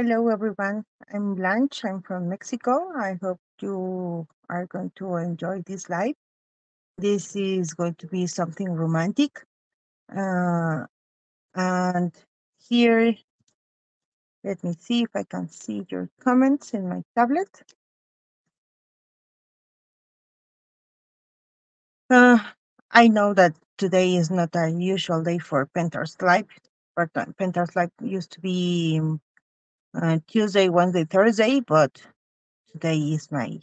Hello, everyone. I'm Blanche. I'm from Mexico. I hope you are going to enjoy this live. This is going to be something romantic. Uh, and here, let me see if I can see your comments in my tablet. Uh, I know that today is not a usual day for Painter's Live, but Painter's Live used to be Tuesday, Wednesday, Thursday, but today is my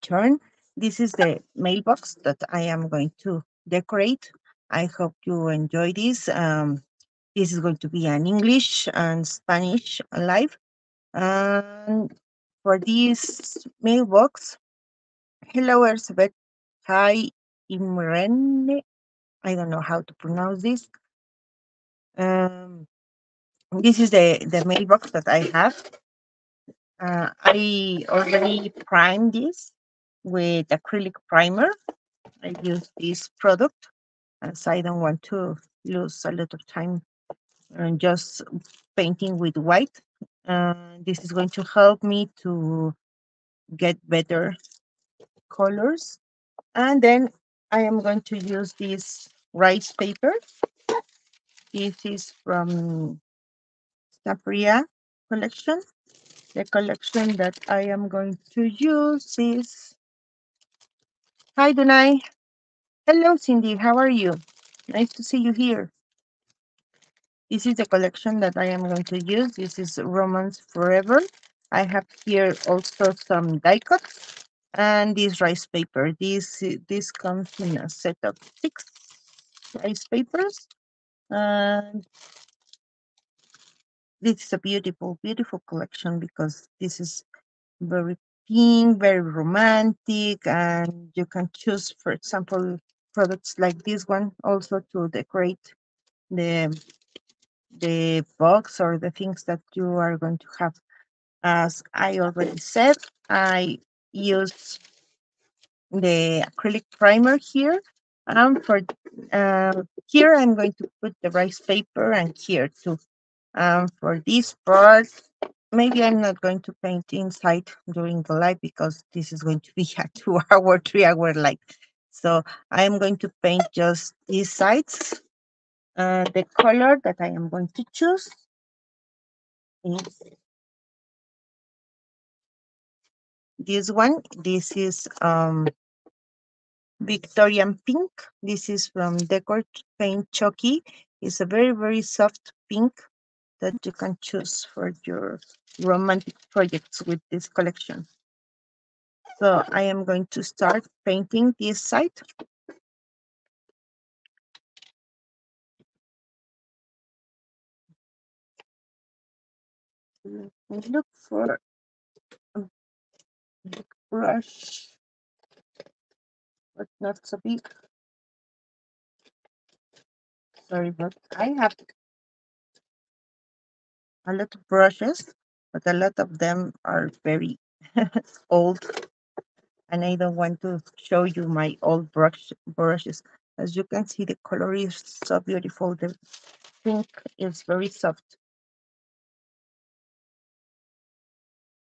turn. This is the mailbox that I am going to decorate. I hope you enjoy this. This is going to be an English and Spanish live. And for this mailbox, hello, Elizabeth. Hi, Imrene. I don't know how to pronounce this. Um, this is the mailbox that I have. I already primed this with acrylic primer. I use this product as I don't want to lose a lot of time just painting with white. This is going to help me to get better colors. And then I am going to use this rice paper. This is from Stamperia collection. The collection that I am going to use is, hi Dunai. Hello Cindy, how are you? Nice to see you here. This is the collection that I am going to use. This is Romance Forever. I have here also some die cuts and this rice paper. This comes in a set of 6 rice papers. And this is a beautiful, beautiful collection because this is very pink, very romantic, and you can choose, for example, products like this one also to decorate the box or the things that you are going to have. As I already said, I use the acrylic primer here. For here, I'm going to put the rice paper and here too. For this part, maybe I'm not going to paint inside during the live because this is going to be a 2 hour, 3 hour live. So I am going to paint just these sides. The color that I am going to choose is this one. This is Victorian pink. This is from Decoratőr Paint Chucky. It's a very, very soft pink that you can choose for your romantic projects with this collection. So I am going to start painting this side. Let me look for a big brush, but not so big. Sorry, but I have a lot of brushes, but a lot of them are very old, and I don't want to show you my old brushes. As you can see, the color is so beautiful. The pink is very soft.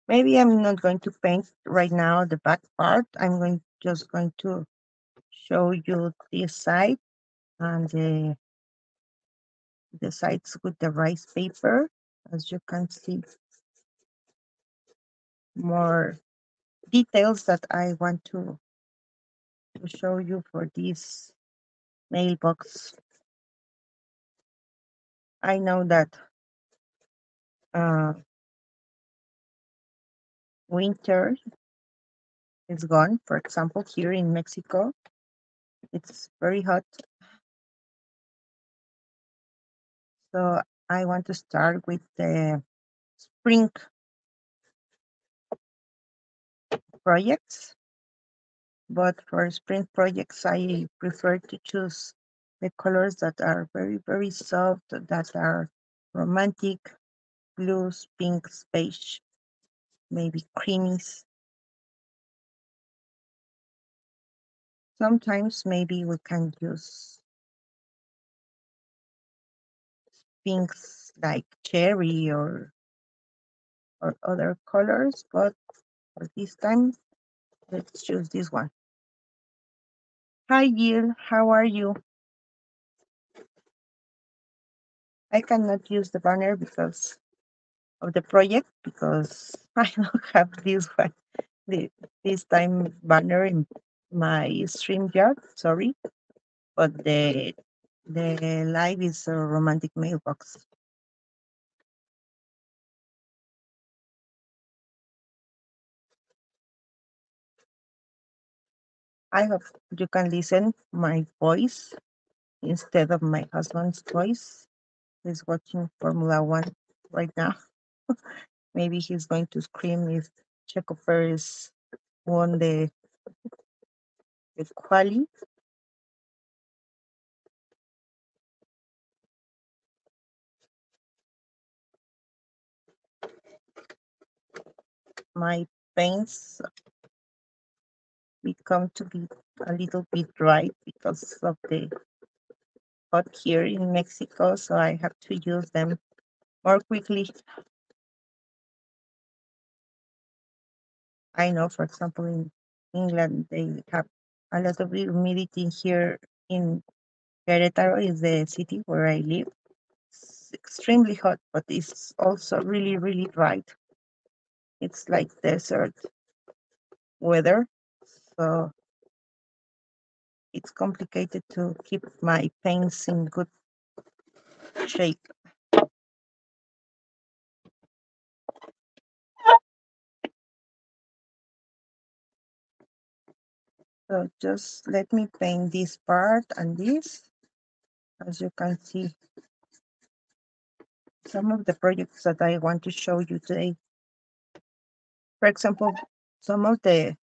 Maybe I'm not going to paint right now the back part. I'm just going to show you this side and the sides with the rice paper. As you can see, more details that I want to show you for this mailbox. I know that uh, winter is gone. For example, here in Mexico, it's very hot. So I want to start with the spring projects. But for spring projects, I prefer to choose the colors that are very, very soft, that are romantic, blues, pinks, beige, maybe creamies. Sometimes maybe we can use pinks like cherry or or other colors, but for this time, let's choose this one. Hi, Jill. How are you? I cannot use the banner because of the project because I don't have this one, this time banner in my StreamYard. Sorry, but the live is a romantic mailbox. I hope you can listen my voice instead of my husband's voice. He's watching Formula One right now. Maybe he's going to scream if Checo Perez won the quali. My paints become to be a little bit dry because of the hot here in Mexico, so I have to use them more quickly. I know, for example, in England, they have a lot of humidity here in Querétaro is the city where I live. It's extremely hot, but it's also really, really dry. It's like desert weather, so it's complicated to keep my paints in good shape. So just let me paint this part and this. As you can see, some of the projects that I want to show you today. For example, some of the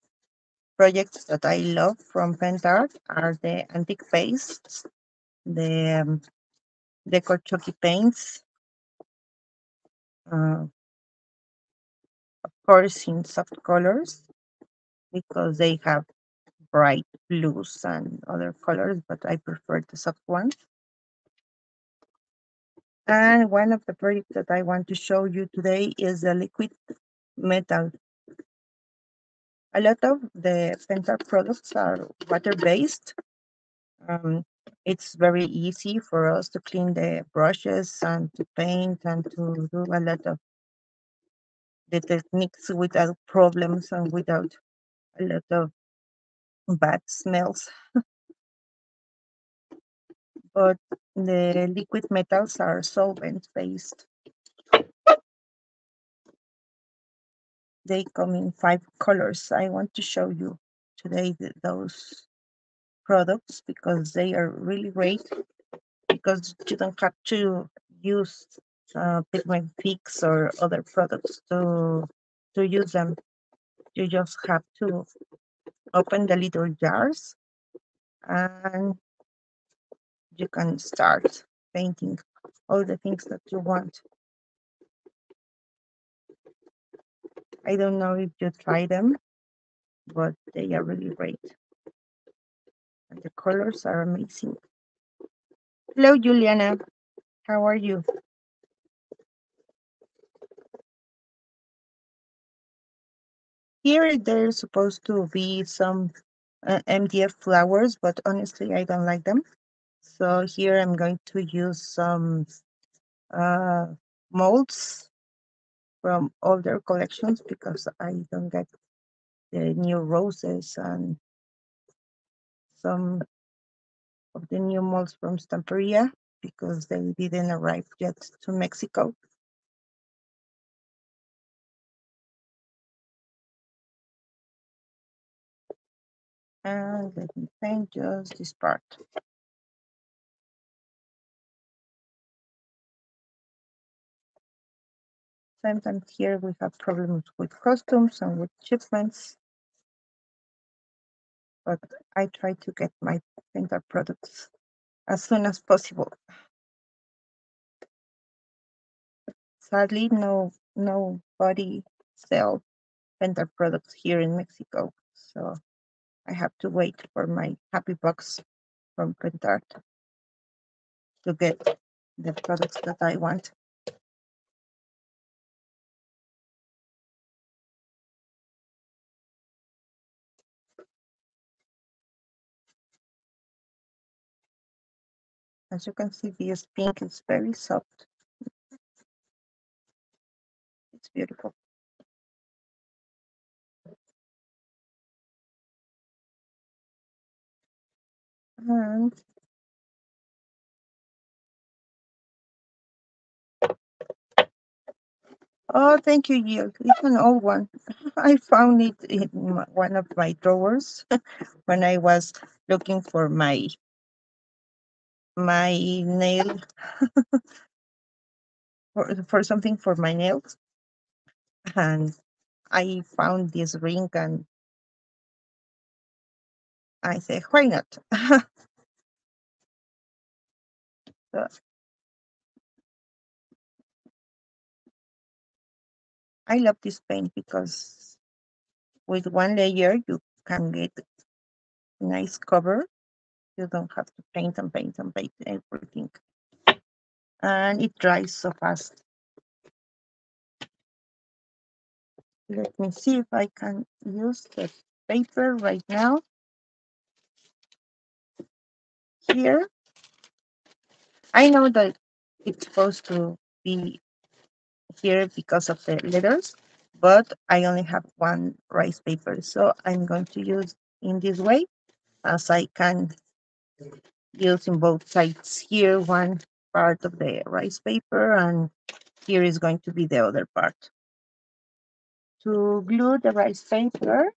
projects that I love from Pentart are the antique pastes, the Dekoratőr paints, of course in soft colors because they have bright blues and other colors, but I prefer the soft ones. And one of the projects that I want to show you today is the liquid metal. A lot of the Pentart products are water-based. It's very easy for us to clean the brushes and to paint and to do a lot of the techniques without problems and without a lot of bad smells. But the liquid metals are solvent based. They come in 5 colors. I want to show you today those products because they are really great because you don't have to use pigment fix or other products to use them. You just have to open the little jars and you can start painting all the things that you want. I don't know if you try them, but they are really great. And the colors are amazing. Hello, Juliana. How are you? Here, there's supposed to be some MDF flowers, but honestly, I don't like them. So here I'm going to use some uh, molds from older collections because I don't get the new roses and some of the new molds from Stamperia because they didn't arrive yet to Mexico. And let me paint just this part. Sometimes here we have problems with costumes and with shipments, but I try to get my painter products as soon as possible. Sadly, nobody sell painter products here in Mexico, so I have to wait for my happy box from Pentart to get the products that I want. As you can see, this pink is very soft. It's beautiful. And oh, thank you, Jill. It's an old one. I found it in one of my drawers when I was looking for my nail for something for my nails, and I found this ring, and I said, why not? So I love this paint because with one layer you can get nice cover. You don't have to paint and paint and paint everything, and it dries so fast. Let me see if I can use the paper right now. Here, I know that it's supposed to be here because of the letters, but I only have one rice paper, so I'm going to use in this way, as I can use in both sides. Here one part of the rice paper, and here is going to be the other part. To glue the rice paper,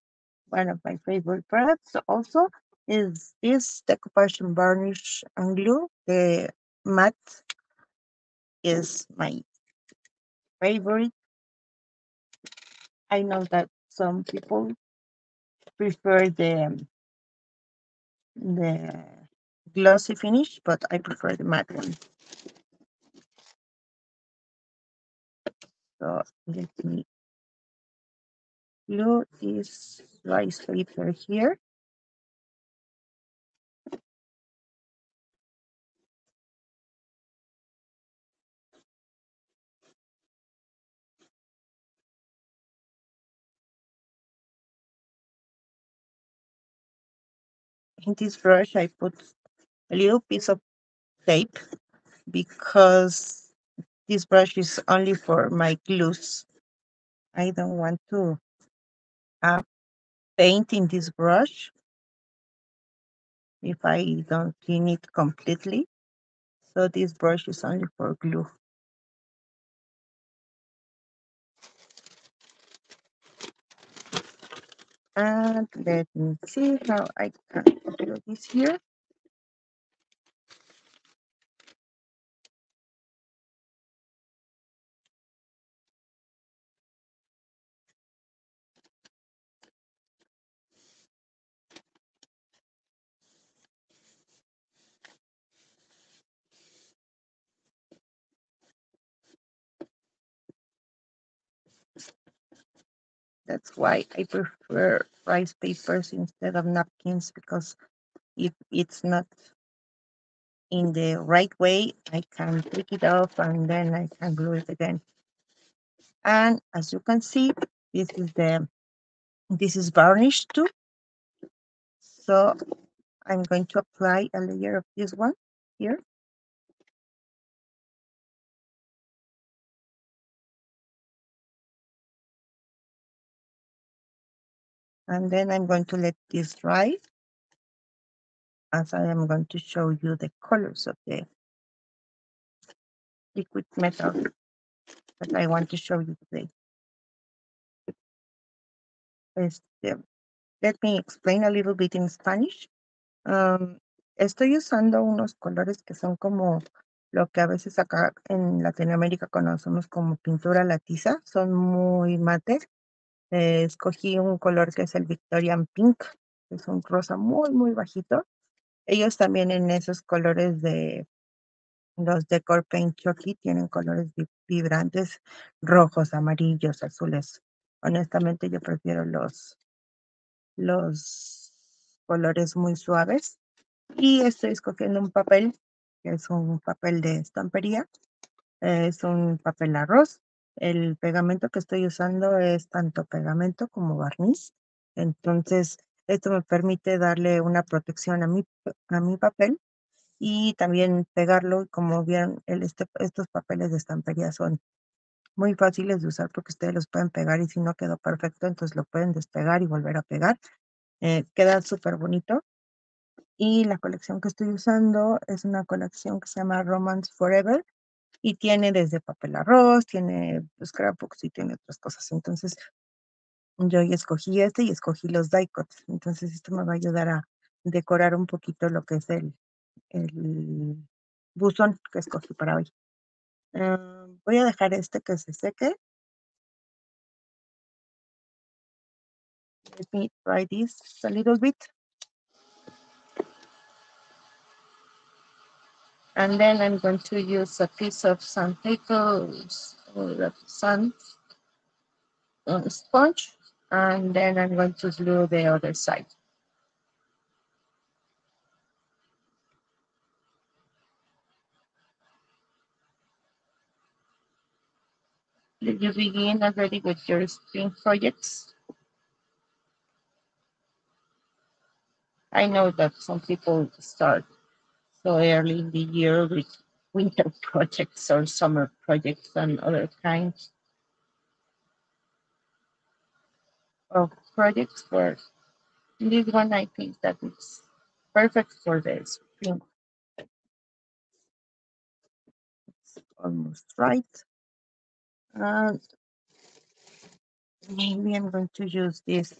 one of my favorite products also is this decoupage varnish and glue. The matte is my favorite. I know that some people prefer the glossy finish, but I prefer the matte one. So let me glue this rice paper here. In this brush, I put a little piece of tape because this brush is only for my glues. I don't want to paint in this brush if I don't clean it completely. So this brush is only for glue. And let me see how I can do this here. That's why I prefer rice papers instead of napkins, because if it's not in the right way, I can take it off and then I can glue it again. And as you can see, this is varnish too. So I'm going to apply a layer of this one here. And then I'm going to let this dry, as I am going to show you the colors of the liquid metal that I want to show you today. Let me explain a little bit in Spanish. Estoy usando unos colores que son como lo que a veces acá en Latinoamérica conocemos como pintura a la tiza. Son muy mate. Escogí un color que es el Victorian Pink, que es un rosa muy, muy bajito. Ellos también en esos colores de los Decor Paint Chucky tienen colores vibrantes, rojos, amarillos, azules. Honestamente yo prefiero los colores muy suaves. Y estoy escogiendo un papel, que es un papel de estampería. Es un papel arroz. El pegamento que estoy usando es tanto pegamento como barniz. Entonces, esto me permite darle una protección a mi papel y también pegarlo. Como vieron, estos papeles de estampería son muy fáciles de usar porque ustedes los pueden pegar y si no quedó perfecto, entonces lo pueden despegar y volver a pegar. Queda súper bonito. Y la colección que estoy usando es una colección que se llama Romance Forever y tiene desde papel arroz, tiene scrapbooks y tiene otras cosas. Entonces yo ya escogí este y escogí los die cuts. Entonces esto me va a ayudar a decorar un poquito lo que es el buzón que escogí para hoy. Voy a dejar este que se seque. Let me try this a little bit. And then I'm going to use a piece of sandpaper or sand sponge. And then I'm going to glue the other side. Did you begin already with your spring projects? I know that some people start so early in the year with winter projects or summer projects and other kinds of projects. For this one, I think that it's perfect for the spring. It's almost right. And maybe I'm going to use this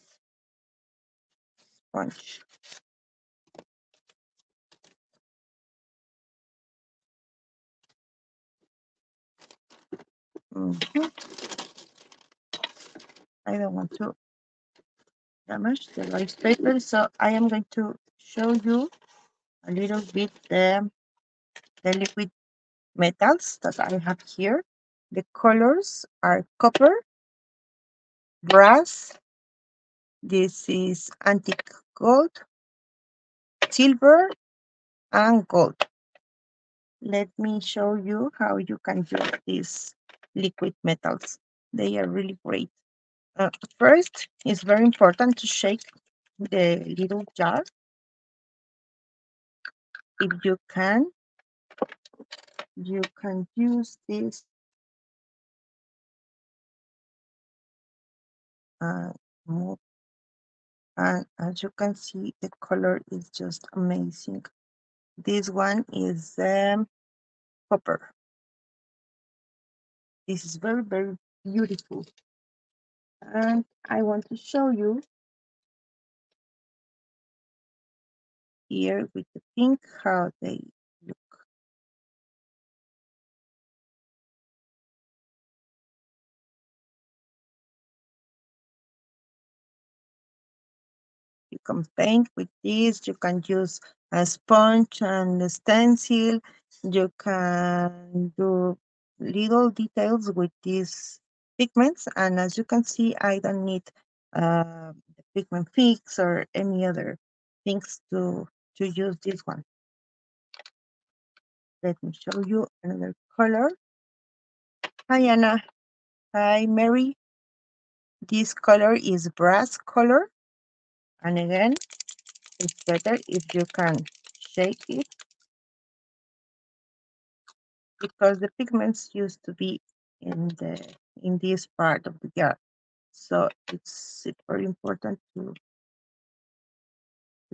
sponge. Mhm. I don't want to damage the rice paper, so I am going to show you a little bit the liquid metals that I have here. The colors are copper, brass, this is antique gold, silver, and gold. Let me show you how you can use these liquid metals. They are really great. First, it's very important to shake the little jar. If you can use this move. And as you can see, the color is just amazing. This one is copper. This is very, very beautiful. And I want to show you here with the pink how they look. You can paint with this. You can use a sponge and a stencil. You can do little details with these pigments. And as you can see, I don't need the pigment fix or any other things to use this one. Let me show you another color. Hi, Anna. Hi, Mary. This color is brass color. And again, it's better if you can shake it because the pigments used to be in this part of the jar. So it's very important to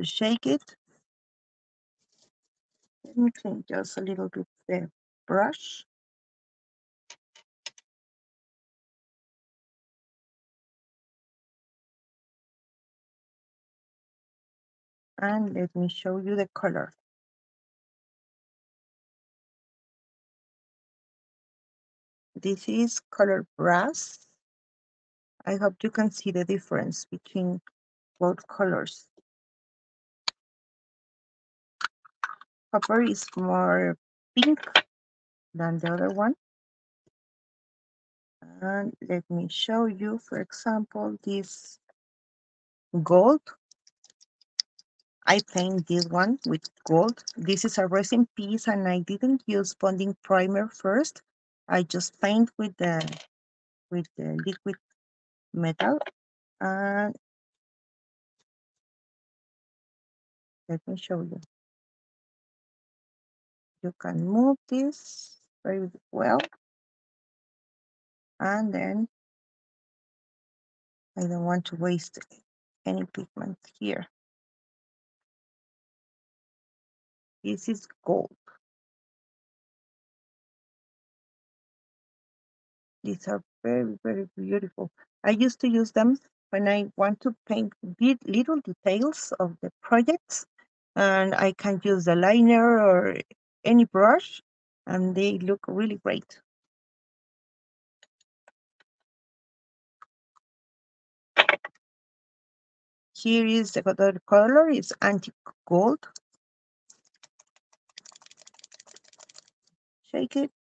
shake it. Let me clean just a little bit the brush. And let me show you the color. This is color brass. I hope you can see the difference between both colors. Copper is more pink than the other one. And let me show you, for example, this gold. I paint this one with gold. This is a resin piece and I didn't use bonding primer first. I just paint with the liquid metal. And let me show you. you can move this very well. And then I don't want to waste any pigment here. This is gold. These are very, very beautiful. I used to use them when I want to paint little details of the projects, and I can use the liner or any brush, and they look really great. Here is the other color, it's antique gold. Shake it.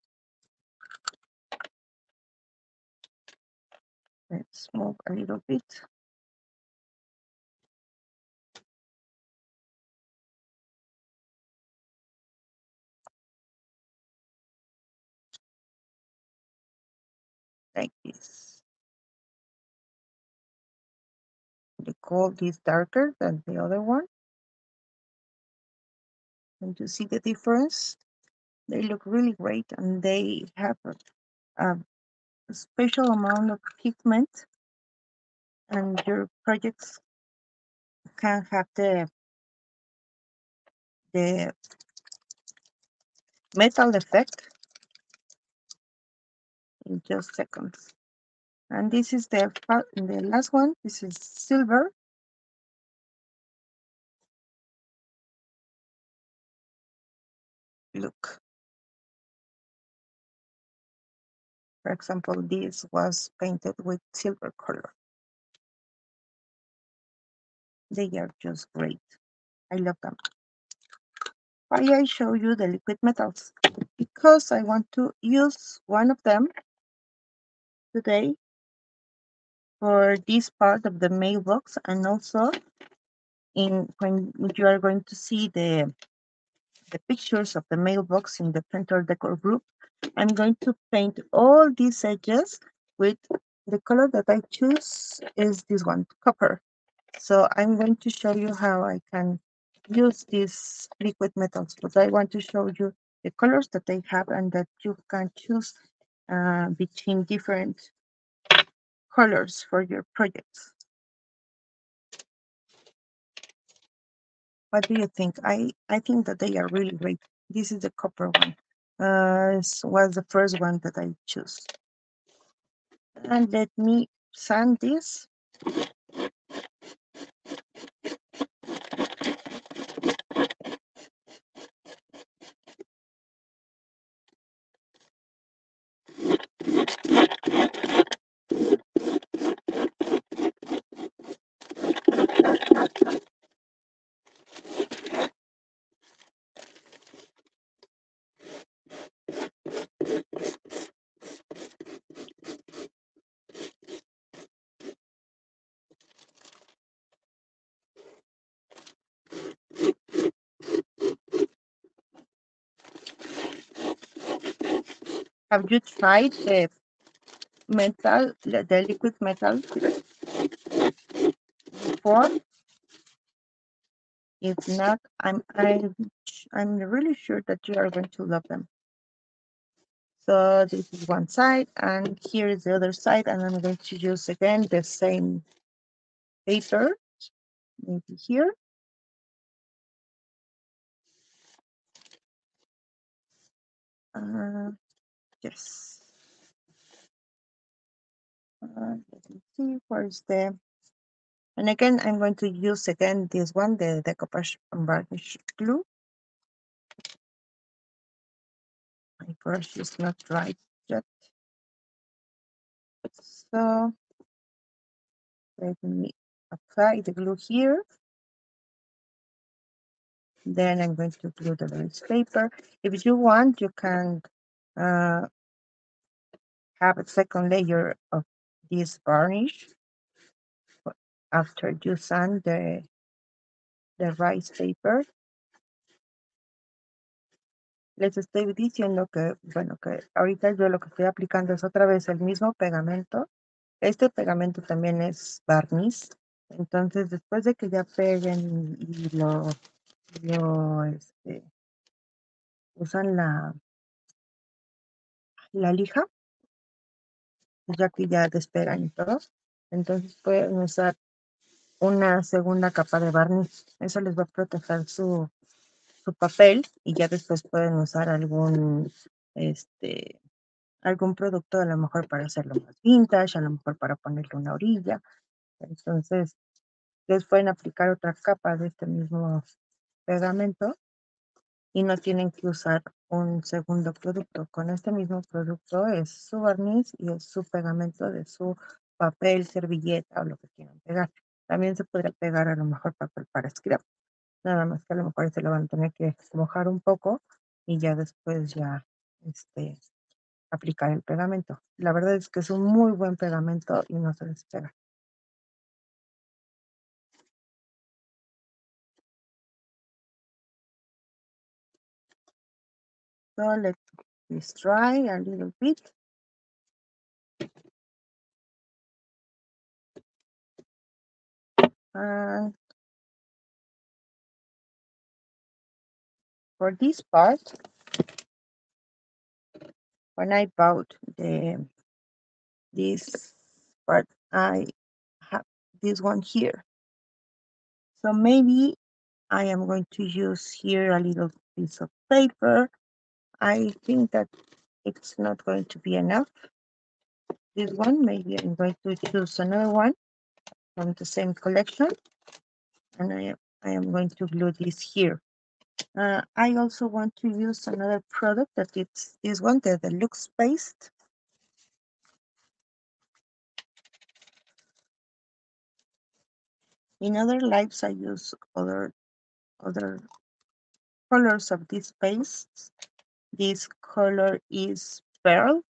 Let's move a little bit. Like this. The gold is darker than the other one. And you see the difference? They look really great, and they have a special amount of pigment, and your projects can have the metal effect in just seconds. And this is the last one. This is silver. Look. For example, this was painted with silver color. They are just great. I love them. Why I show you the liquid metals? Because I want to use one of them today for this part of the mailbox, and also when you are going to see the pictures of the mailbox in the Pentacolor Decor group, I'm going to paint all these edges with the color that I choose is this one, copper. So I'm going to show you how I can use these liquid metals, but I want to show you the colors that they have and that you can choose between different colors for your projects. What do you think? I think that they are really great. This is the copper one. Was the first one that I choose. And let me sand this. Have you tried the metal, the liquid metal before? If not, I'm really sure that you are going to love them. So this is one side, and here is the other side, and I'm going to use again the same paper, maybe here. Yes. Let me see, where's the, and again, I'm going to use again this one, the decoupage and varnish glue. My brush is not right yet. So let me apply the glue here. Then I'm going to glue the base paper. If you want, you can have a second layer of this varnish after you sand the rice paper. Les estoy diciendo que, bueno, que ahorita yo lo que estoy aplicando es otra vez el mismo pegamento. Este pegamento también es barniz. Entonces, después de que ya peguen y lo usan la lija, ya que ya despegan y todo. Entonces pueden usar una segunda capa de barniz. Eso les va a proteger su papel y ya después pueden usar algún producto a lo mejor para hacerlo más vintage, a lo mejor para ponerle una orilla. Entonces, les pueden aplicar otra capa de este mismo pegamento y no tienen que usar un segundo producto. Con este mismo producto es su barniz y es su pegamento de su papel, servilleta o lo que quieran pegar. También se podría pegar a lo mejor papel para scrap. Nada más que a lo mejor se lo van a tener que mojar un poco y ya después ya aplicar el pegamento. La verdad es que es un muy buen pegamento y no se despega. So let's try a little bit. And for this part, when I bought this part, I have this one here. So maybe I am going to use here a little piece of paper. I think that it's not going to be enough. This one, maybe I'm going to choose another one from the same collection. And I am going to glue this here. I also want to use another product that it's this one, the Deluxe Paste. In other lives, I use other colors of this paste. This color is Pearl.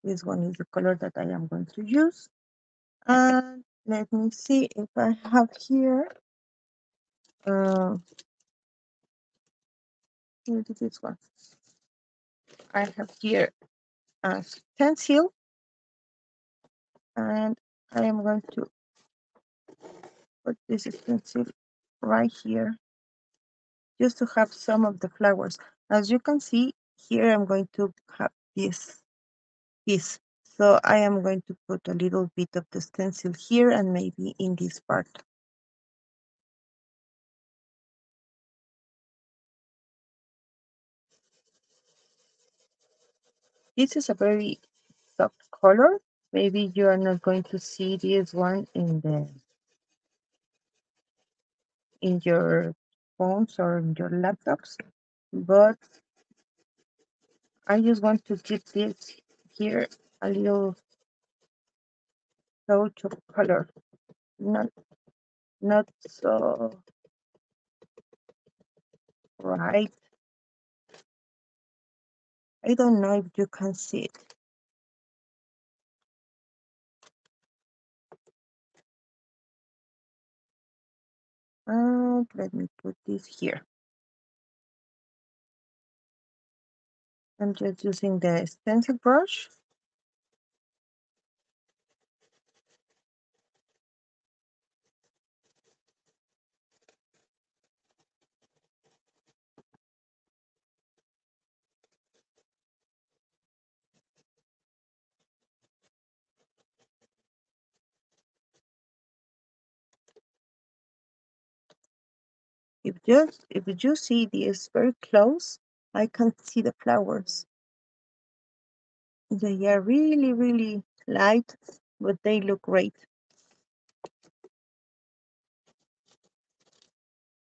This one is the color that I am going to use. And let me see if I have here. This one. I have here a stencil, and I am going to put this stencil right here just to have some of the flowers. As you can see here, I'm going to have this piece. So I am going to put a little bit of the stencil here and maybe in this part. This is a very soft color. Maybe you are not going to see this one in your phones or in your laptops, but I just want to give this here a little touch of color. Not so bright. I don't know if you can see it. Let me put this here. I'm just using the stencil brush. If you see this very close, I can see the flowers. They are really, really light, but they look great.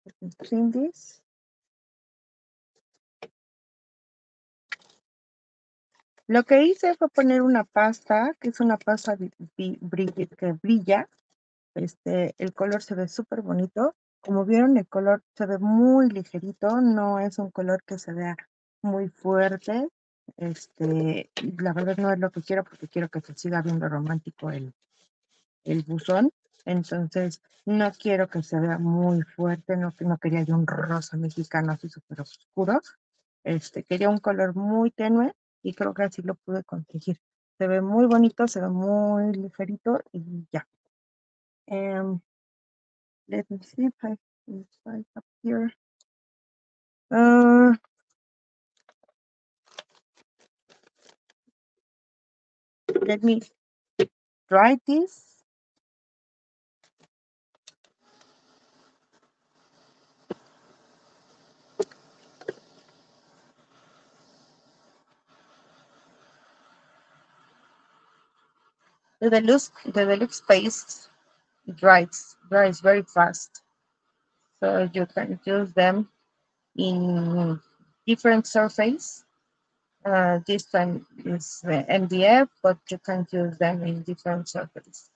Let me clean this. Lo que hice fue poner una pasta, que es una pasta que brilla. El color se ve súper bonito. Como vieron, el color se ve muy ligerito, no es un color que se vea muy fuerte. La verdad no es lo que quiero porque quiero que se siga viendo romántico el buzón. Entonces, no quiero que se vea muy fuerte, no quería yo un rosa mexicano así súper oscuro. Quería un color muy tenue y creo que así lo pude conseguir. Se ve muy bonito, se ve muy ligerito y ya. Let me see if I have here. let me dry this. The deluxe paste dries very fast, so you can use them in different surface. This time is the MDF, but you can use them in different surface.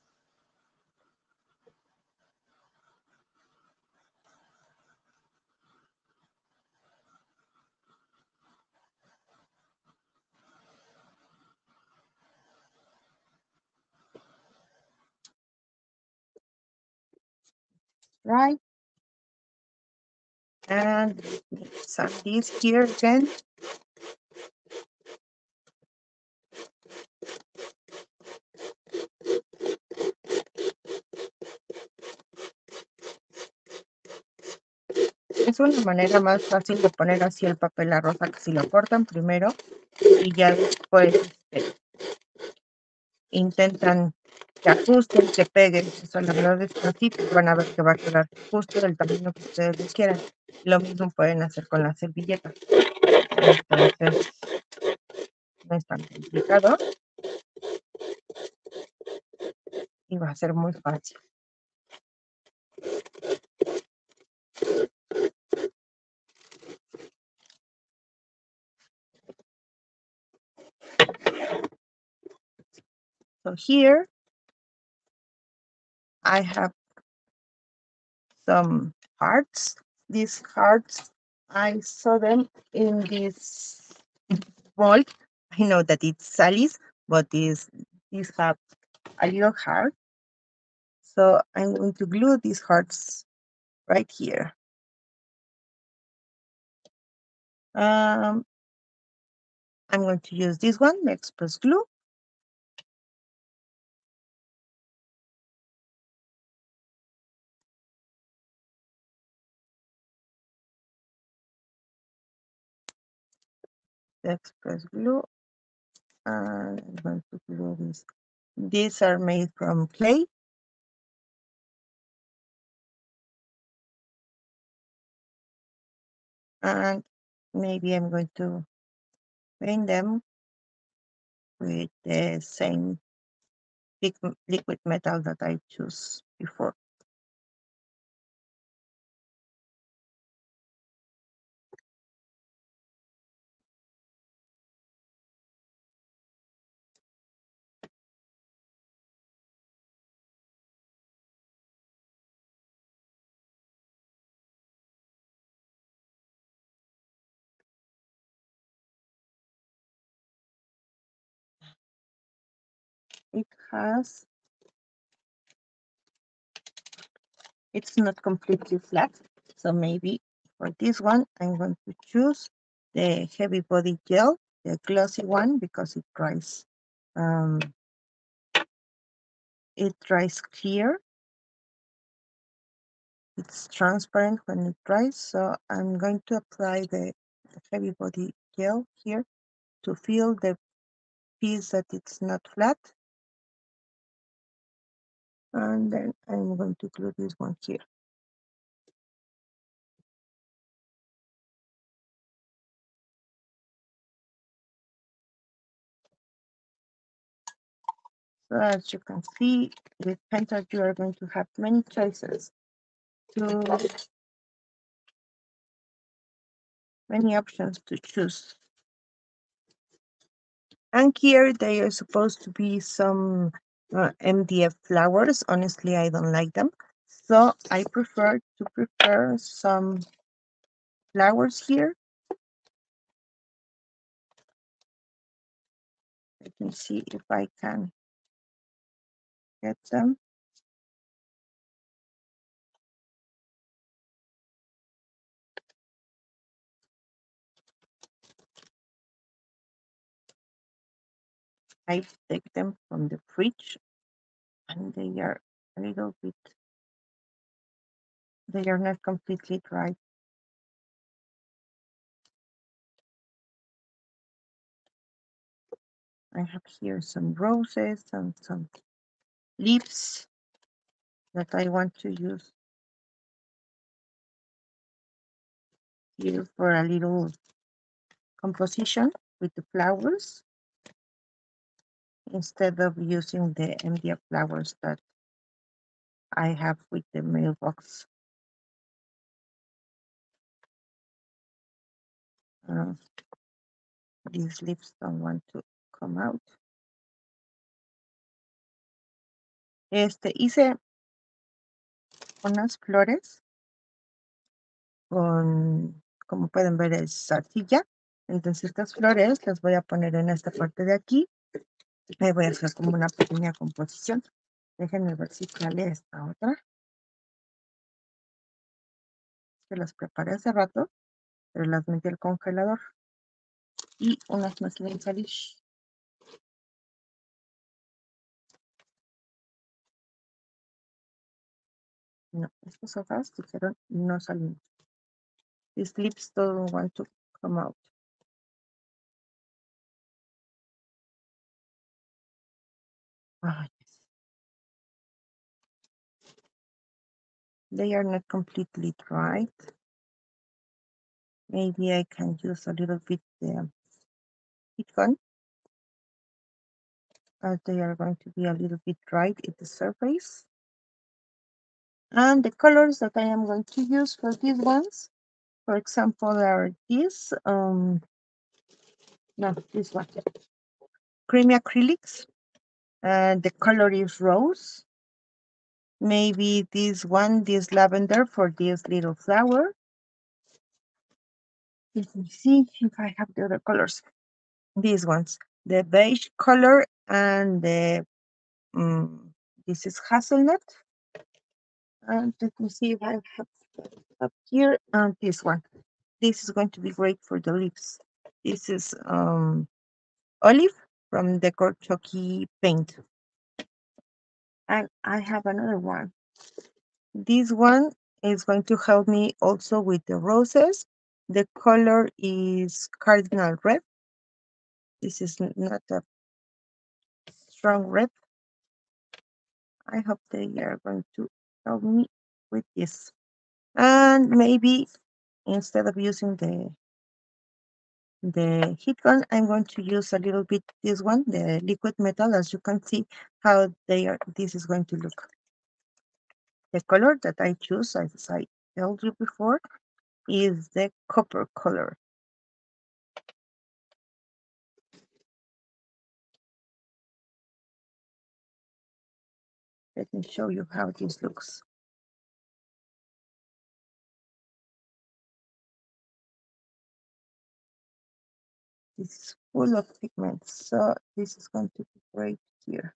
Right, and some this here again. Es una manera más fácil de poner así el papel a rosa, que si lo cortan primero y ya después intentan que ajusten, que peguen. Eso la verdad es que así pues van a ver que va a quedar justo del tamaño que ustedes les quieran. Lo mismo pueden hacer con la servilleta. Entonces, no es tan complicado y va a ser muy fácil. So here I have some hearts. These hearts, I saw them in this mold. I know that it's Sally's, but these have a little heart. So I'm going to glue these hearts right here. I'm going to use this one, the express glue. The express glue. And I'm going to glue this. These are made from clay. And maybe I'm going to paint them with the same liquid metal that I chose before. It's not completely flat, so maybe for this one I'm going to choose the heavy body gel, the glossy one, because it dries clear. It's transparent when it dries, so I'm going to apply the heavy body gel here to feel the piece that it's not flat. And then I'm going to glue this one here. So as you can see, with Penta, you are going to have many choices, many options to choose. And here they are supposed to be some MDF flowers. Honestly, I don't like them. So I prefer to prepare some flowers here. I can see if I can get them. I take them from the fridge and they are a little bit, they are not completely dry. I have here some roses and some leaves that I want to use here for a little composition with the flowers instead of using the MDF flowers that I have with the mailbox. Uh, these leaves don't want to come out. Hice unas flores con, como pueden ver, es arcilla. Entonces estas flores las voy a poner en esta parte de aquí. Ahí voy a hacer como una pequeña composición. Déjenme ver si sale esta otra. Se las preparé hace rato, pero las metí al congelador. Y unas más quieren salir. No, estas hojas dijeron no salen. These leaves don't want to come out. Yes. They are not completely dried. Maybe I can use a little bit heat gun, as they are going to be a little bit dried at the surface. And the colors that I am going to use for these ones, for example, are these, this one, creamy acrylics. The color is rose. Maybe this one, this lavender for this little flower. Let me see if I have the other colors. These ones, the beige color and the, this is hazelnut. And let me see if I have up here and this one. This is going to be great for the lips. This is olive from Dekoratőr paint. And I have another one. This one is going to help me also with the roses. The color is cardinal red. This is not a strong red. I hope they are going to help me with this. And maybe instead of using the heat gun, I'm going to use a little bit this one, the liquid metal, as you can see how this is going to look. The color that I choose, as I told you before, is the copper color. Let me show you how this looks. This is full of pigments, so this is going to be great here.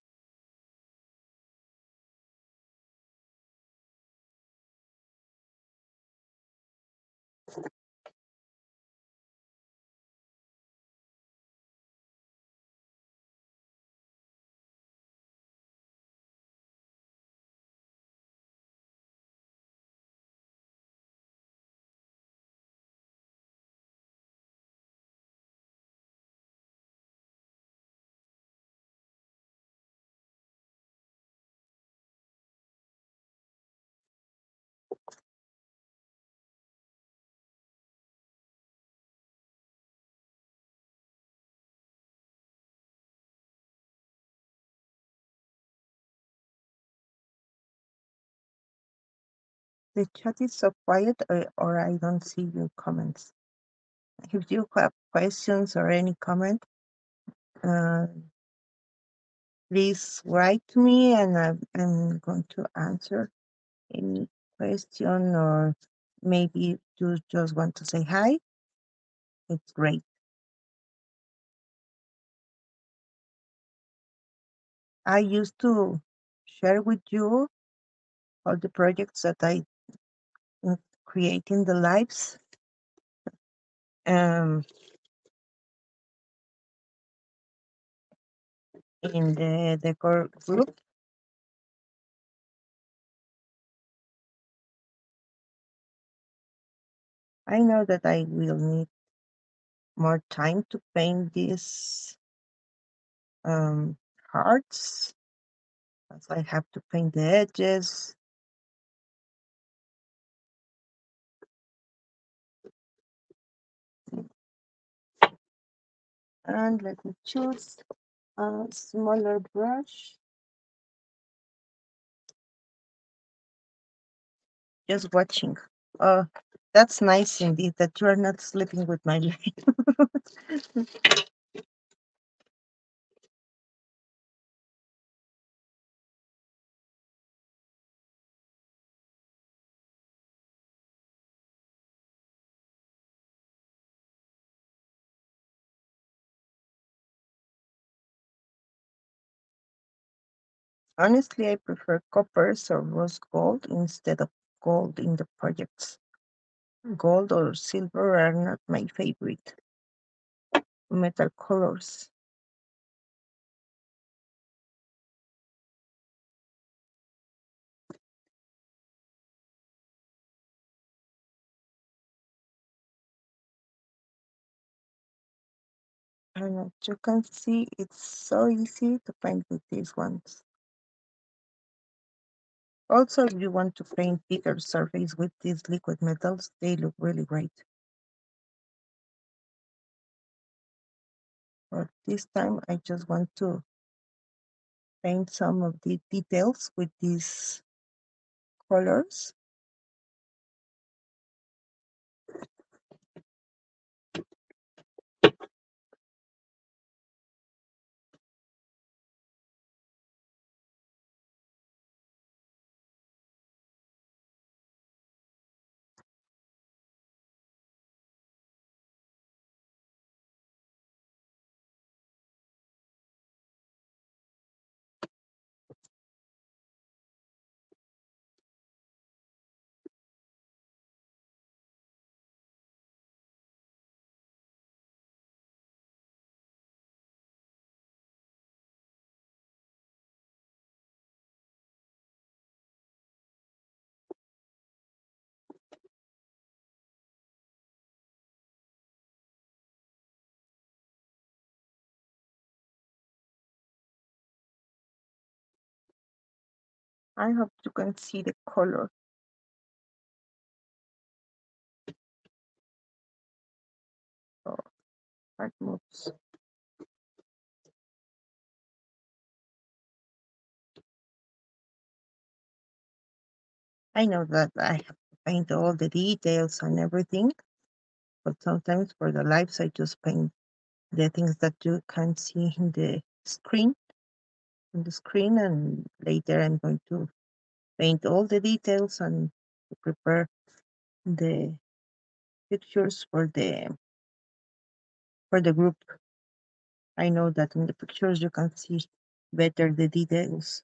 The chat is so quiet, or I don't see your comments. If you have questions or any comment, please write to me and I'm going to answer any question, or maybe you just want to say hi. It's great. I used to share with you all the projects that I create in the lives. In the decor group. I know that I will need more time to paint this um, hearts, as I have to paint the edges. And let me choose a smaller brush. Just watching. Oh, that's nice indeed that you are not sleeping with my light. Honestly, I prefer coppers or rose gold instead of gold in the projects. Gold or silver are not my favorite metal colors. And as you can see, it's so easy to paint with these ones. Also, if you want to paint bigger surface with these liquid metals, they look really great. But this time, I just want to paint some of the details with these colors. I hope you can see the color. So that moves. I know that I have to paint all the details and everything, but sometimes for the lives, I just paint the things that you can see in the screen, and later I'm going to paint all the details and to prepare the pictures for the group. I know that in the pictures you can see better the details.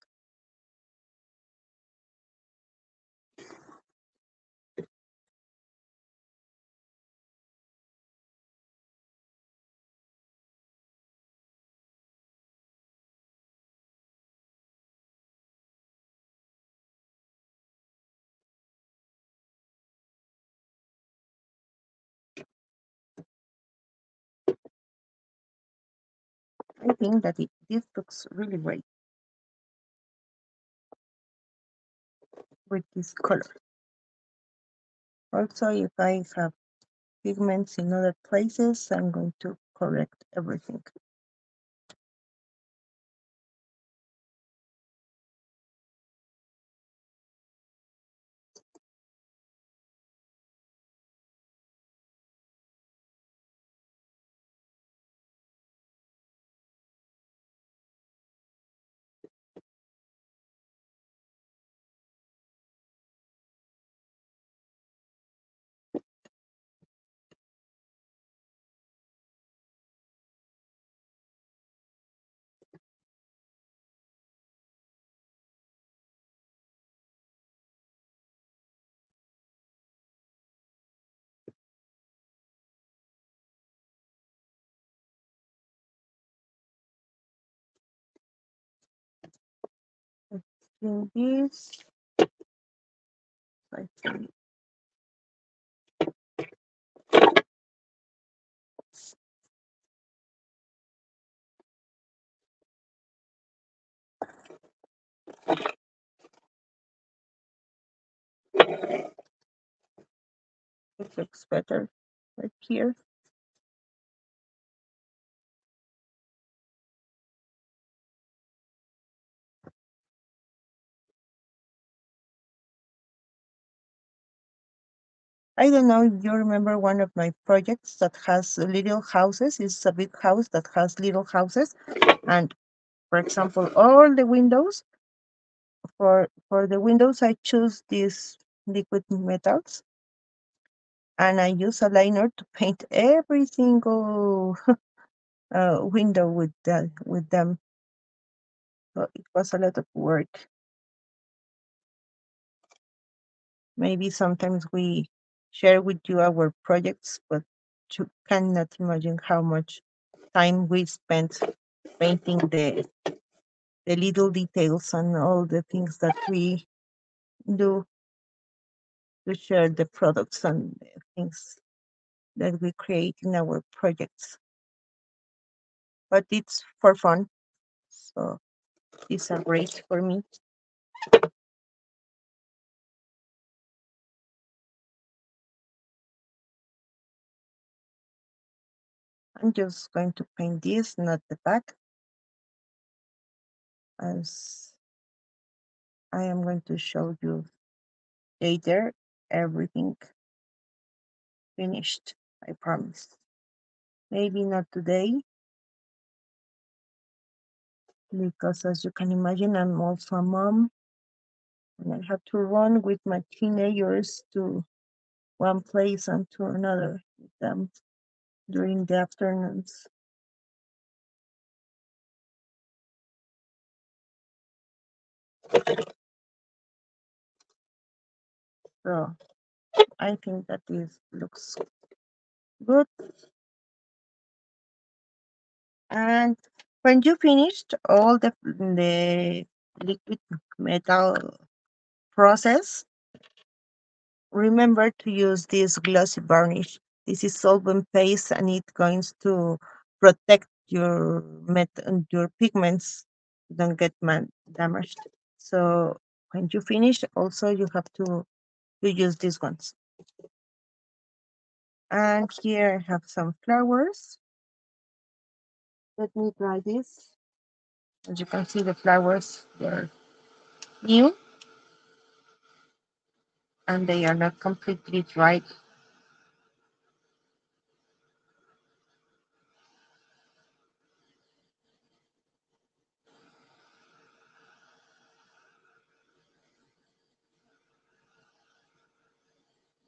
I think that this looks really great with this color. Also, if I have pigments in other places, I'm going to correct everything. In this, I think It looks better right here. I don't know if you remember one of my projects that has little houses. It's a big house that has little houses. And for example, all the windows, for the windows, I choose these liquid metals and I use a liner to paint every single window with them. So it was a lot of work. Maybe sometimes we share with you our projects, but you cannot imagine how much time we spent painting the little details and all the things that we do to share the products and the things that we create in our projects. But it's for fun, so it's a great for me. I'm just going to paint this, not the back, as I am going to show you later everything finished, I promise. Maybe not today, because as you can imagine, I'm also a mom and I have to run with my teenagers to one place and to another with them during the afternoons. So I think that this looks good. And when you finished all the liquid metal process, remember to use this glossy varnish. This is solvent paste and it's going to protect your pigments don't get damaged. So when you finish, also you have to use these ones. And here I have some flowers. Let me try this. As you can see, the flowers, they're new and they are not completely dried.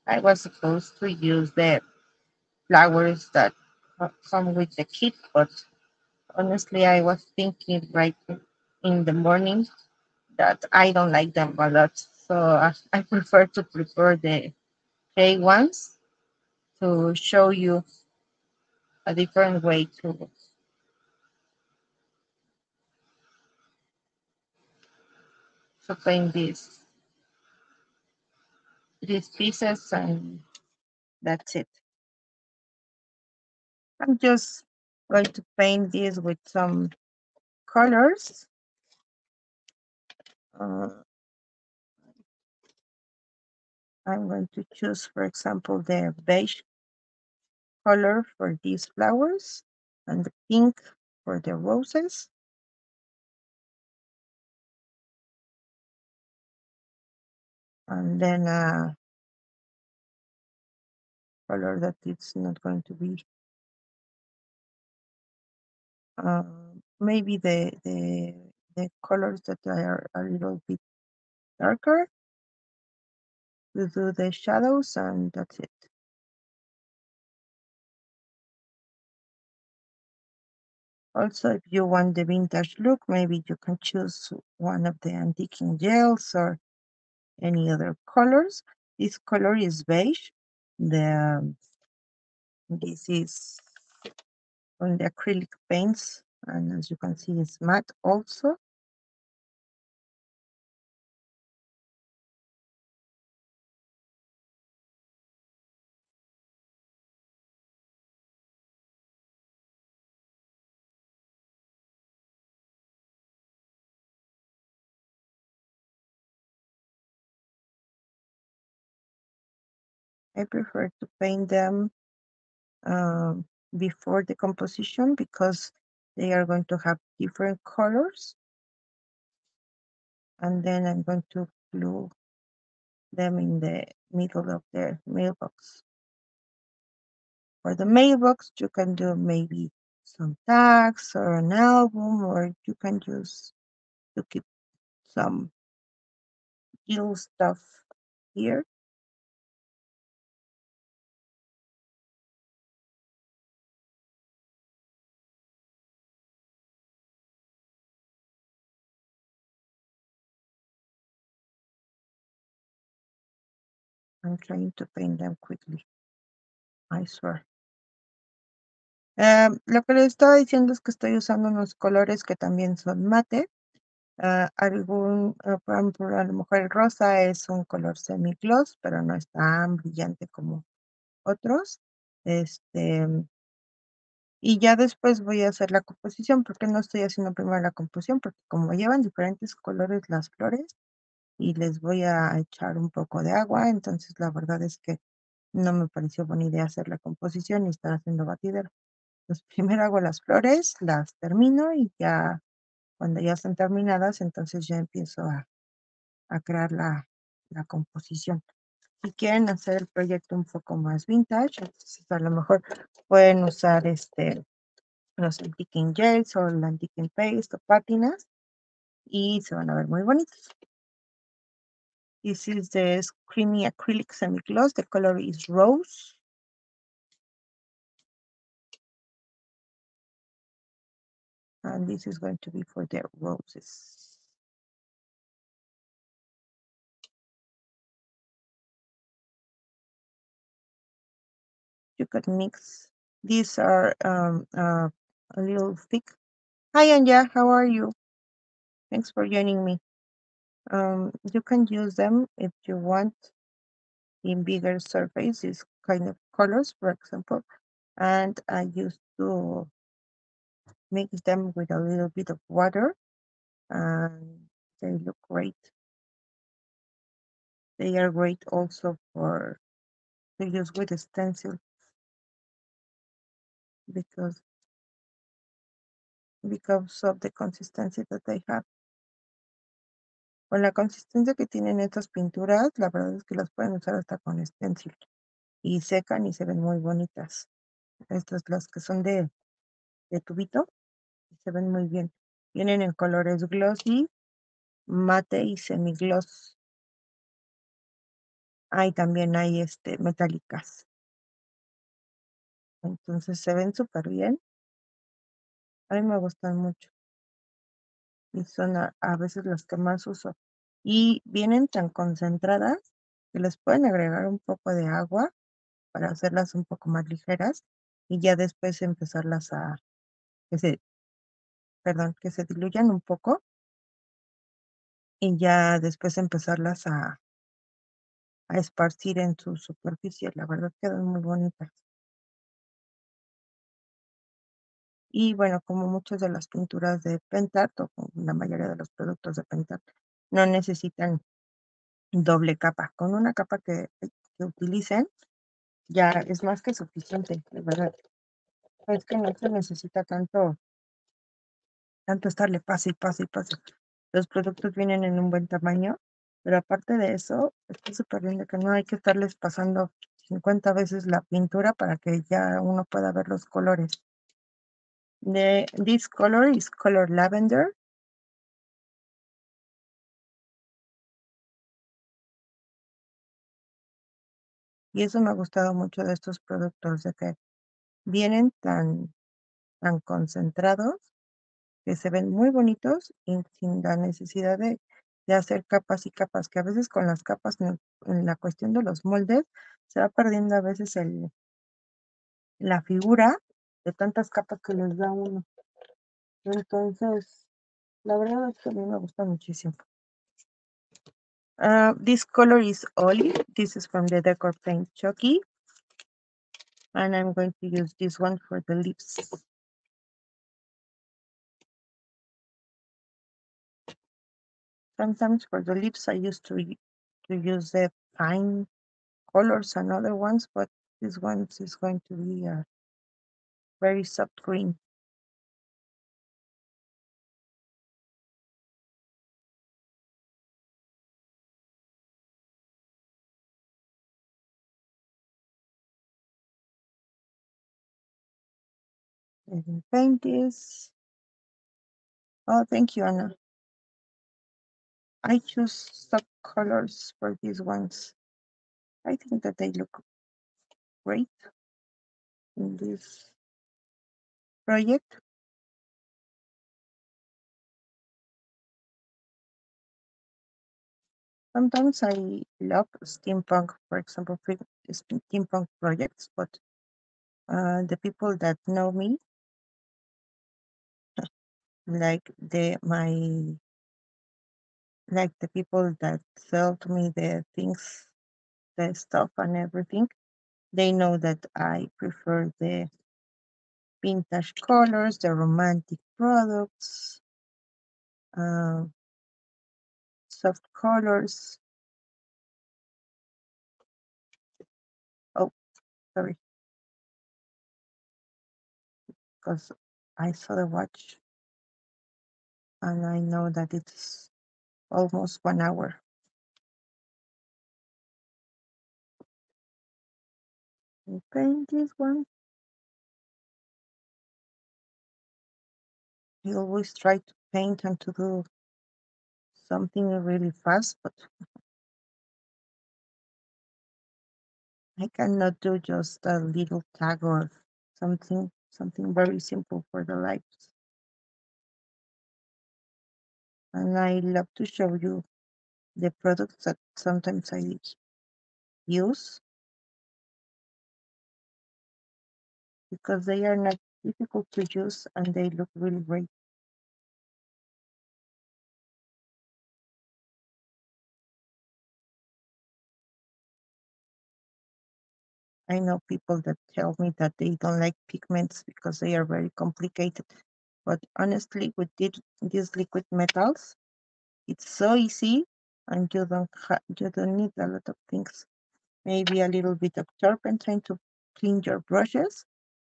I was supposed to use the flowers that come with the kit, but honestly, I was thinking right in the morning that I don't like them a lot. So I prefer to prepare the clay ones to show you a different way to paint these pieces, and that's it. I'm just going to paint this with some colors. Uh, I'm going to choose, for example, the beige color for these flowers and the pink for the roses. And then a color that it's not going to be uh, maybe the colors that are a little bit darker to do the shadows, and that's it. Also, if you want the vintage look, maybe you can choose one of the antiquing gels or any other colors. This color is beige. The this is on the acrylic paints, and as you can see, it's matte also. I prefer to paint them before the composition because they are going to have different colors. And then I'm going to glue them in the middle of the mailbox. For the mailbox, you can do maybe some tags or an album, or you can use to keep some little stuff here. I'm trying to paint them quickly, I swear. Lo que les estaba diciendo es que estoy usando unos colores que también son mate. Por ejemplo, a lo mejor el rosa es un color semi-gloss, pero no es tan brillante como otros. Y ya después voy a hacer la composición. ¿Por qué no estoy haciendo primero la composición? Porque como llevan diferentes colores las flores y les voy a echar un poco de agua, entonces la verdad es que no me pareció buena idea hacer la composición y estar haciendo batidero. Pues primero hago las flores, las termino y ya cuando ya están terminadas, entonces ya empiezo a crear la composición. Si quieren hacer el proyecto un poco más vintage, entonces a lo mejor pueden usar los antiquing gels o el antiquing paste o pátinas y se van a ver muy bonitos. This is the creamy acrylic semi-gloss. The color is rose. And this is going to be for the roses. You could mix. These are a little thick. Hi, Anja. How are you? Thanks for joining me. You can use them if you want in bigger surface, these kind of colors, for example. And I used to mix them with a little bit of water and they look great. They are great also to use with a stencil because of the consistency that they have. Con la consistencia que tienen estas pinturas, la verdad es que las pueden usar hasta con stencil y secan y se ven muy bonitas. Estas las que son de tubito se ven muy bien. Vienen en colores glossy, mate y semigloss. También hay metálicas. Entonces se ven súper bien. A mí me gustan mucho. Y son a veces las que más uso. Y vienen tan concentradas que les pueden agregar un poco de agua para hacerlas un poco más ligeras y ya después empezarlas que se, que se diluyan un poco y ya después empezarlas a esparcir en su superficie. La verdad quedan muy bonitas. Y bueno, como muchas de las pinturas de Pentart o como la mayoría de los productos de Pentart, no necesitan doble capa. Con una capa que utilicen ya es más que suficiente, de verdad. Es que no se necesita tanto estarle pase y pase y pase. Los productos vienen en un buen tamaño, pero aparte de eso, está súper bien de que no hay que estarles pasando 50 veces la pintura para que ya uno pueda ver los colores. This color is color lavender. Y eso me ha gustado mucho de estos productos, de que vienen tan concentrados que se ven muy bonitos y sin la necesidad de hacer capas y capas, que a veces con las capas en la cuestión de los moldes se va perdiendo a veces la figura de tantas capas que les da uno. Entonces, la verdad es que a mí me gusta muchísimo. This color is olive. This is from the Decor Paint Chucky. And I'm going to use this one for the lips. Sometimes for the lips, I used to use the pine colors and other ones, but this one is going to be a very soft green. Let me paint this. Oh, thank you, Anna. I choose soft colors for these ones. I think that they look great in this project. Sometimes I love steampunk, for example, steampunk projects, but the people that know me, like the people that sell to me the things, the stuff and everything, they know that I prefer the vintage colors, the romantic products, uh, soft colors. Oh, sorry, because I saw the watch and I know that it's almost 1 hour. I paint this one. I always try to paint and to do something really fast, but I cannot do just a little tag or something very simple for the lights. And I love to show you the products that sometimes I use because they are not difficult to use and they look really great. I know people that tell me that they don't like pigments because they are very complicated. But honestly, with these liquid metals, it's so easy and you don't need a lot of things. Maybe a little bit of turpentine to clean your brushes,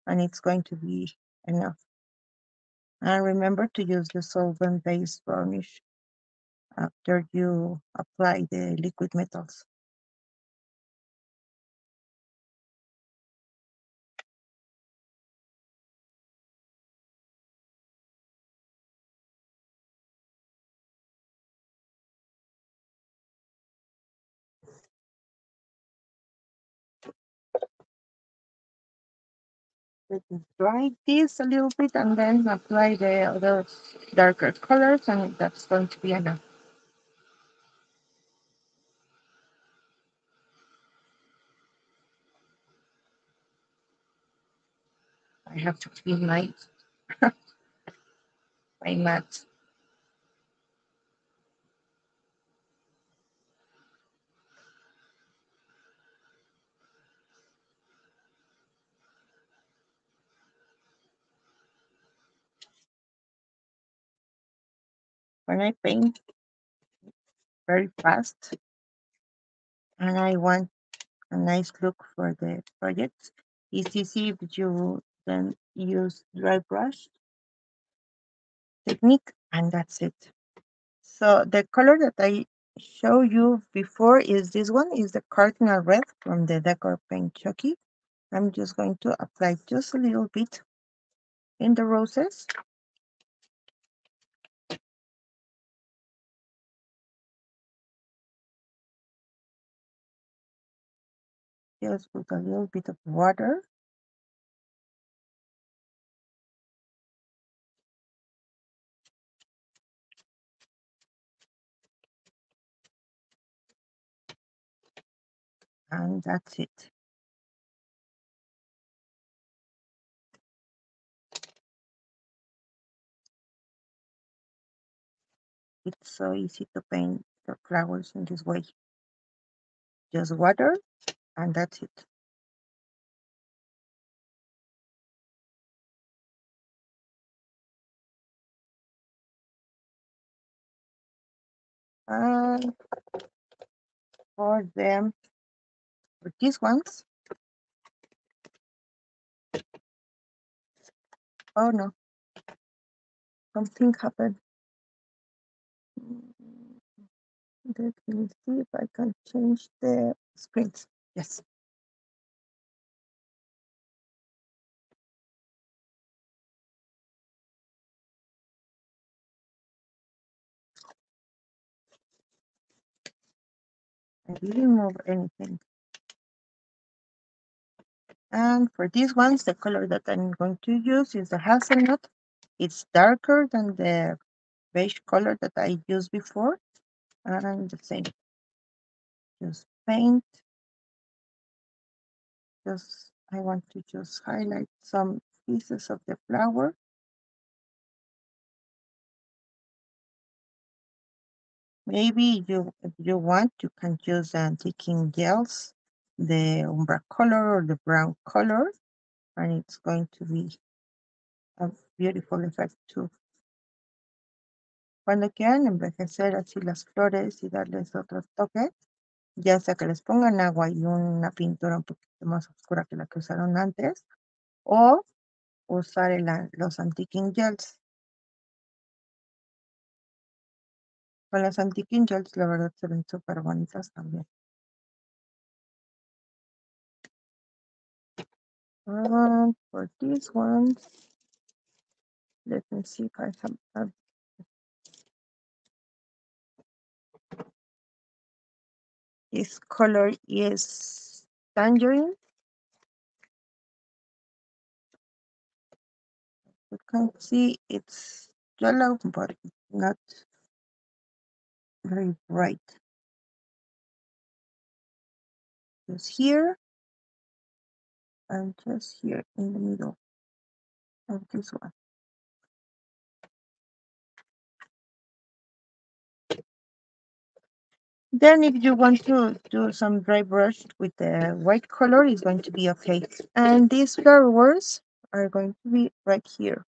and it's going to be enough. And remember to use the solvent-based varnish after you apply the liquid metals. Let me dry this a little bit and then apply the other darker colors, and that's going to be enough. I have to clean my mat. When I paint very fast and I want a nice look for the project, it's easy if you then use dry brush technique, and that's it. So the color that I show you before is this one, is the cardinal red from the Decor Paint Chucky. I'm just going to apply just a little bit in the roses. Just with a little bit of water. And that's it. It's so easy to paint the flowers in this way. Just water, and that's it. And for them, For these ones, oh no, something happened. Let me see if I can change the screens. Yes. I didn't move anything. And for these ones, the color that I'm going to use is the hazelnut. It's darker than the beige color that I used before. And the same. Just paint. Just I want to just highlight some pieces of the flower. Maybe if you want, you can use antiquing gels, the umber color or the brown color, and it's going to be a beautiful effect too. Cuando quieran envejecer así las flores y darles otro toque, ya sea que les pongan agua y una pintura un poquito más oscura que la que usaron antes, o usar los antiquing gels. Con las antiquing gels, la verdad, se ven súper bonitas también. For these ones, let me see if I have this color is tangerine. You can see it's yellow, but not very bright. Just here and just here in the middle of this one. Then if you want to do some dry brush with the white color, it's going to be okay. And these flowers are going to be right here.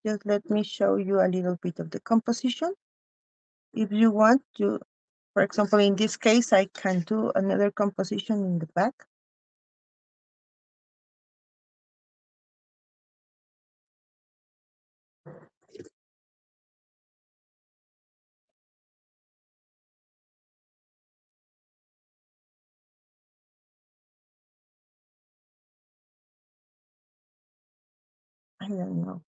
Just let me show you a little bit of the composition. If you want to, for example, in this case, I can do another composition in the back. I don't know.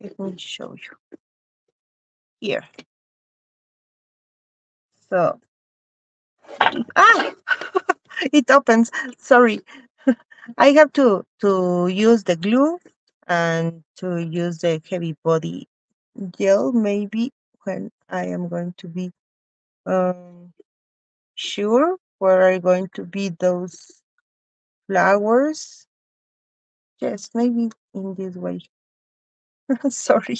Let me show you here. So, it opens. Sorry. I have to use the glue and to use the heavy body gel maybe when I am going to be sure where are going to be those flowers. Yes, maybe in this way. Sorry.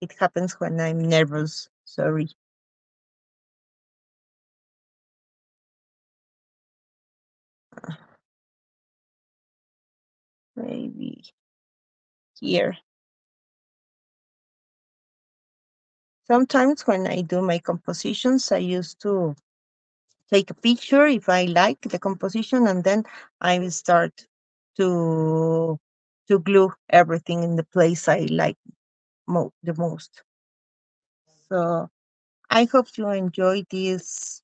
It happens when I'm nervous. Sorry. Maybe here. Sometimes when I do my compositions, I used to take a picture if I like the composition, and then I will start to glue everything in the place I like the most. So I hope you enjoy this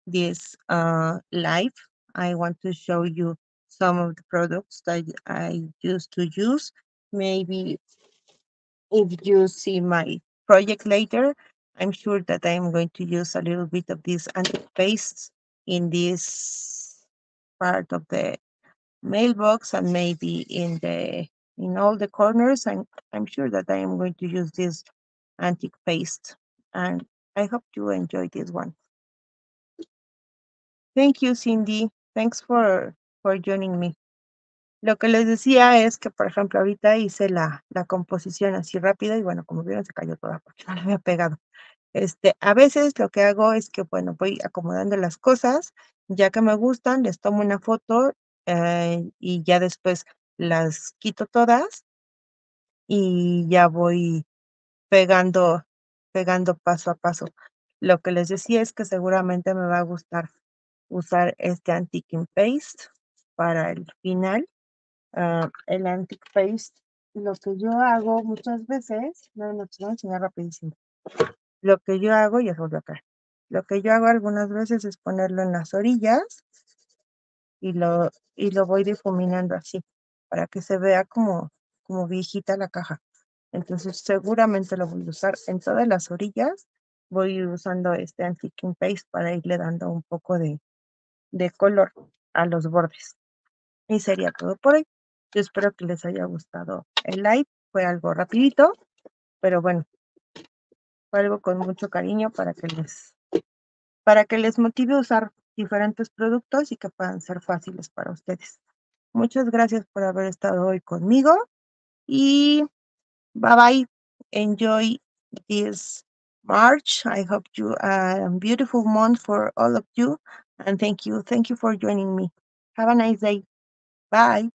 live. I want to show you some of the products that I used to use. Maybe if you see my project later, I'm sure that I'm going to use a little bit of this anti-paste in this part of the mailbox and maybe in all the corners. I'm sure that I am going to use this antique paste, and I hope you enjoy this one. Thank you, Cindy. Thanks for joining me. Lo que les decía es que, por ejemplo, ahorita hice la composición así rápida y bueno, como vieron, se cayó toda porque no la había pegado. A veces lo que hago es que, bueno, voy acomodando las cosas, ya que me gustan, les tomo una foto, y ya después las quito todas y ya voy pegando pegando paso a paso. Lo que les decía es que seguramente me va a gustar usar este antique paste para el final. El antique paste, lo que yo hago muchas veces, no, te voy a enseñar rapidísimo. Lo que yo hago, ya se volvió acá. Lo que yo hago algunas veces es ponerlo en las orillas y lo voy difuminando así, para que se vea como viejita la caja. Entonces seguramente lo voy a usar en todas las orillas. Voy a ir usando este antique paste para irle dando un poco de color a los bordes. Y sería todo por hoy. Yo espero que les haya gustado el live. Fue algo rapidito, pero bueno, fue algo con mucho cariño para que les motive a usar diferentes productos y que puedan ser fáciles para ustedes. Muchas gracias por haber estado hoy conmigo y bye bye. Enjoy this March. I hope you a beautiful month for all of you. And thank you. Thank you for joining me. Have a nice day. Bye.